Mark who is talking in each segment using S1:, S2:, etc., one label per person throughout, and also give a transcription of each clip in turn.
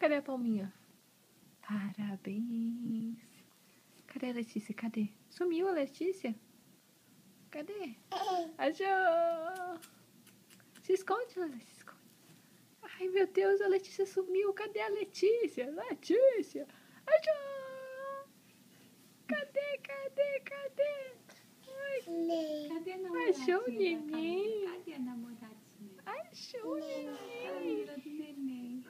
S1: Cadê a palminha? Parabéns. Cadê a Letícia? Cadê? Sumiu a Letícia? Cadê? Achou! Se esconde, Letícia, se esconde. Ai, meu Deus, a Letícia sumiu. Cadê a Letícia? Letícia! Achou! Cadê, cadê, cadê? Ai,
S2: Cadê a namoradinha?
S1: achou o neném.
S2: Cadê a namoradinha?
S1: Achou o neném.
S2: Ela virou do neném.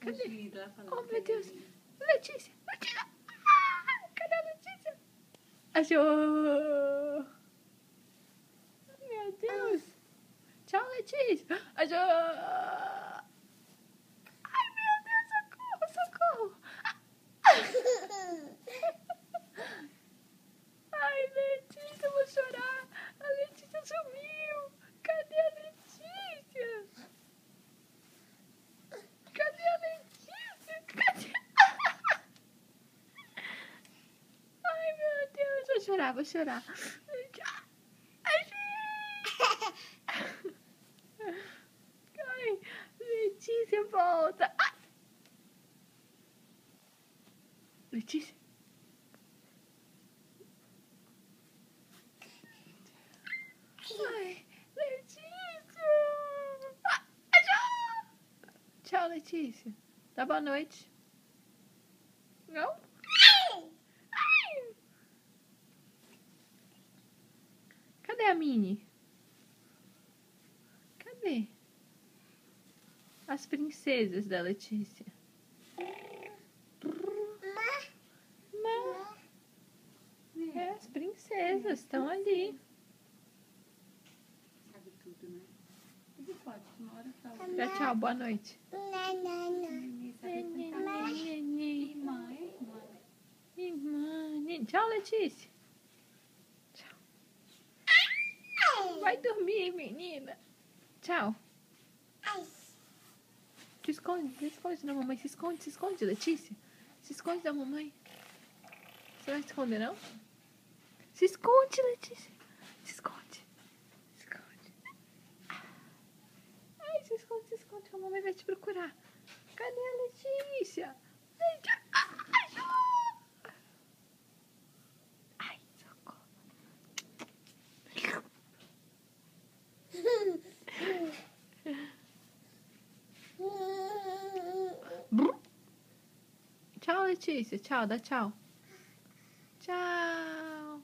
S1: Cadê?
S2: Ela falando
S1: Oh,
S2: que
S1: meu
S2: é
S1: Deus.
S2: neném.
S1: Letícia! Letícia! Ah, cadê a Letícia? Achou! Meu Deus! Tchau, Letícia! Achou! Ai, meu Deus, socorro, socorro! Ai, Letícia, eu vou chorar! A Letícia sumiu! Cadê a Letícia? Cadê a Letícia? Cadê? Ai, meu Deus, vou chorar, vou chorar. Ai, Letícia, volta. Ai. Letícia. Ai, Letícia. Tchau, Letícia. Dá boa noite. Não? Ai. Cadê a Minnie? Cadê? As princesas da Letícia. É, as princesas estão ali.
S2: Sabe tudo, né? Tudo pode, uma hora fala.
S1: Dá tchau, boa noite.
S2: Neném sabe cantar. Irmã,
S1: Irmã. Tchau, Letícia. Tchau. Vai dormir, menina. Tchau. Se esconde da mamãe. Se esconde, Letícia. Se esconde da mamãe. Você vai se esconder, não? Se esconde, Letícia. Se esconde. Se esconde. Ai, se esconde, que a mamãe vai te procurar. Cadê a Letícia? Ai, socorro. Tchau, Letícia. Tchau, dá tchau. Tchau.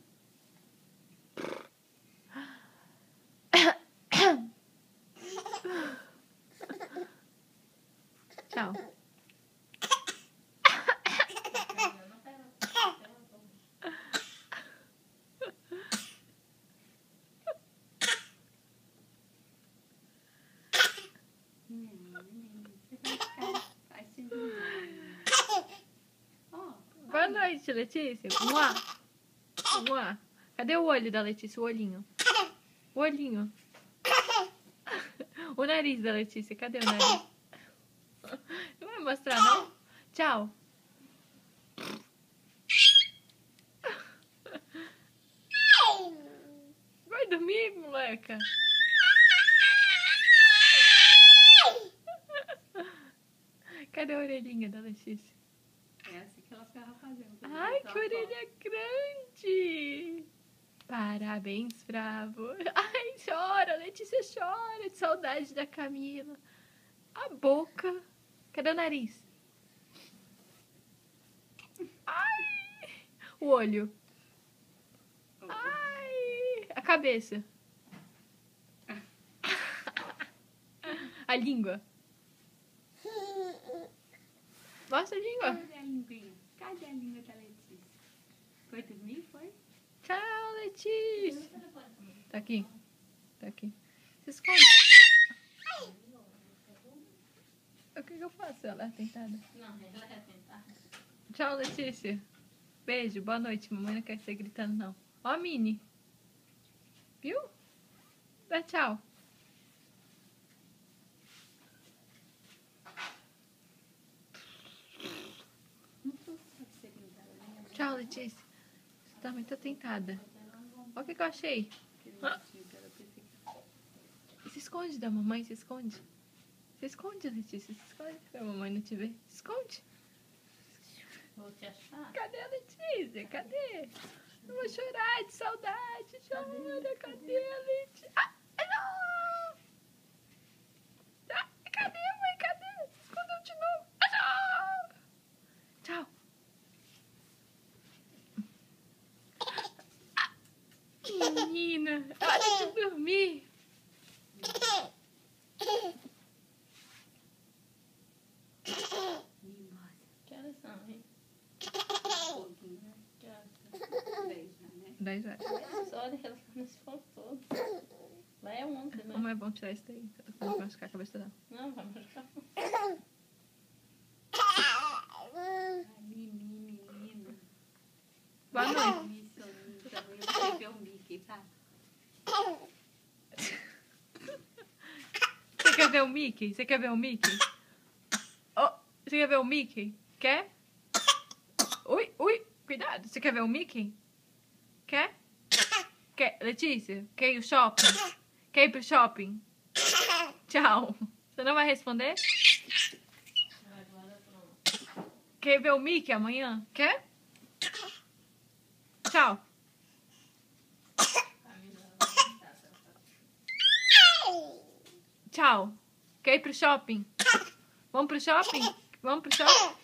S1: Tchau. Boa noite, Letícia. Mua. Mua. Cadê o olho da Letícia? O olhinho. O olhinho. O nariz da Letícia. Cadê o nariz? Não vai mostrar, não? Tchau. Vai dormir, moleca. Cadê a orelhinha da Letícia?
S2: É assim que ela ficava fazendo.
S1: Ai, que orelha grande! Parabéns pra você. Ai, chora, Letícia chora de saudade da Camila. A boca. Cadê o nariz? Ai! O olho. Ai! A cabeça. A língua. Mostra a língua.
S2: Cadê a linguinha? Cadê a língua da Letícia? Foi dormir, foi?
S1: Tchau, Letícia. Tá aqui. Tá aqui. Se esconde. O que eu faço? Ela é tentada?
S2: Não, ela é tentada.
S1: Tchau, Letícia. Beijo, boa noite. Mamãe não quer ser gritando, não. Ó a Minnie. Viu? Dá tchau. Tchau, Letícia. Você tá muito tentada. Olha o que eu achei. Se esconde da mamãe, se esconde. Se esconde, Letícia, se esconde. Pra mamãe não te ver. Se esconde.
S2: Vou te achar.
S1: Cadê a Letícia? Cadê? Eu vou chorar de saudade. Chora, cadê a Letícia? Ah, não! Ah, cadê, mãe? Cadê? Se escondeu de novo. Ah, não! Tchau. Ah, menina, hora de dormir.
S2: Que horas são, hein?
S3: Pouquinho, né?
S2: Que horas?
S3: 10 já, né?
S1: 10 horas.
S2: Só olha ela nesse ponto todo. Lá é 11, né?
S1: Como é bom tirar isso daí. Pra não machucar a cabeça dela.
S2: Não, vai machucar.
S3: Menina.
S1: Boa noite.
S3: Me soninho também. Eu quero ver o Mickey, tá?
S1: Você quer ver o Mickey? Você quer ver o Mickey? Oh, você quer ver o Mickey? Quer? Ui, ui, cuidado. Você quer ver o Mickey? Quer? Quer? Letícia, quer ir ao shopping? Quer ir pro shopping? Tchau. Você não vai responder?
S2: Agora pronto.
S1: Quer ver o Mickey amanhã? Quer? Tchau. Tchau. Quer ir pro shopping? Vamos pro shopping? Vamos pro shopping?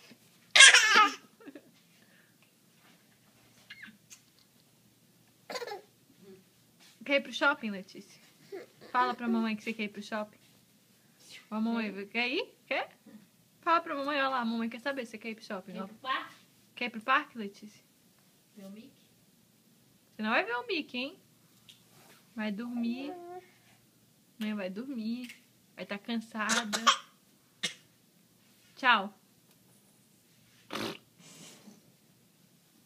S1: Quer ir pro shopping, Letícia? Fala pra mamãe que você quer ir pro shopping. Ó, mamãe, quer ir? Quer? Fala pra mamãe, olha lá, a mamãe quer saber se você quer ir pro shopping. Ó.
S2: Vem pro parque?
S1: Quer ir pro parque, Letícia?
S2: Ver o Mickey?
S1: Você não vai ver o Mickey, hein? Vai dormir. Amanhã vai dormir. Vai estar cansada. Tchau.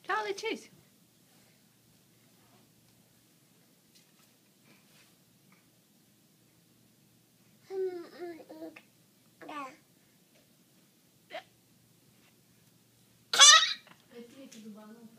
S1: Tchau, Letícia.
S2: Esse Mickey do balão.